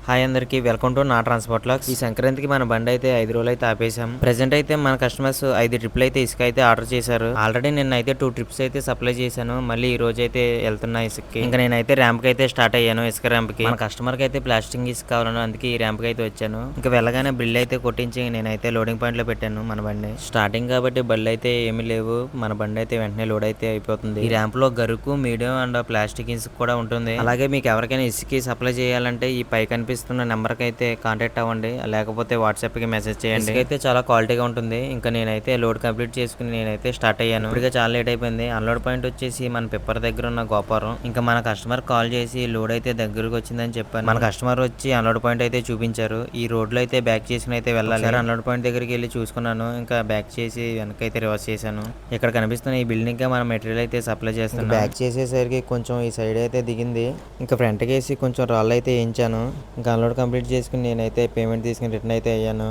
Hi అందరికి welcome to నా transport lakhs. ఈ సంక్రాంతికి మన బండి అయితే 5 రోజులు అయితే ఆపేసాం. ప్రెసెంట్ అయితే మన కస్టమర్స్ 5 ట్రిప్లు అయితే ఇసుక అయితే ఆర్డర్ చేశారు. ఆల్రెడీ నిన్న అయితే 2 ట్రిప్స్ అయితే సప్లై చేశాను. మళ్ళీ ఈ రోజు అయితే వెళ్తున్నా ఇసుకకి. ఇంకా నేనైతే ర్యాంప్ కి అయితే స్టార్ట్ అయ్యాను, ఇసుక ర్యాంప్ కి. మన కస్టమర్ కి అయితే ప్లాస్టింగ్ ఇసుక కావాలను, అందుకే ఈ ర్యాంప్ కి అయితే వచ్చాను. ఇంకా వెళ్ళగానే బిల్ అయితే కొట్టించి నేనైతే లోడింగ్ పాయింట్ లో పెట్టాను మన బండి. స్టార్టింగ్ కాబట్టి బళ్ళు అయితే ఏమీ లేవు. మన బండి అయితే వెంటనే లోడ్ అయితే అయిపోతుంది. ఈ ర్యాంప్ లో గరుకు, మీడియం అండ్ ప్లాస్టిక్ ఇసుక కూడా ఉంటుంది. అలాగే మీకు ఎవరికైనా ఇసుక సప్లై చేయాలంటే ఈ పై కనిపిస్తున్న నెంబర్ కి అయితే కాంటాక్ట్ అవ్వండి, లేకపోతే వాట్సాప్ కి మెసేజ్ చేయండి. అయితే చాలా క్వాలిటీగా ఉంటుంది. ఇంకా నేనైతే లోడ్ కంప్లీట్ చేసుకుని నేనైతే స్టార్ట్ అయ్యాను. ఇప్పటికే చాలా లేట్ అయిపోయింది. అన్లోడ్ పాయింట్ వచ్చేసి మన పిప్పర్ దగ్గర ఉన్న గోపురం. ఇంకా మన కస్టమర్ కాల్ చేసి లోడ్ అయితే దగ్గరకు వచ్చిందని చెప్పాను. మన కస్టమర్ వచ్చి అన్లోడ్ పాయింట్ అయితే చూపించారు. ఈ రోడ్ లో అయితే బ్యాక్ చేసుకుని అయితే వెళ్ళాలి. అన్లోడ్ పాయింట్ దగ్గరికి వెళ్ళి చూసుకున్నాను. ఇంకా బ్యాక్ చేసి వెనకైతే రివర్స్ చేశాను. ఇక్కడ కనిపిస్తున్న ఈ బిల్డింగ్ కి మన మెటీరియల్ అయితే సప్లై చేస్తాను. బ్యాక్ చేసేసరికి కొంచెం ఈ సైడ్ అయితే దిగింది. ఇంకా ఫ్రంట్ కి వేసి కొంచెం రాళ్ళు అయితే వేయించాను. ఇంకా అన్లోడ్ కంప్లీట్ చేసుకుని నేనైతే పేమెంట్ తీసుకుని రిటర్న్ అయితే అయ్యాను.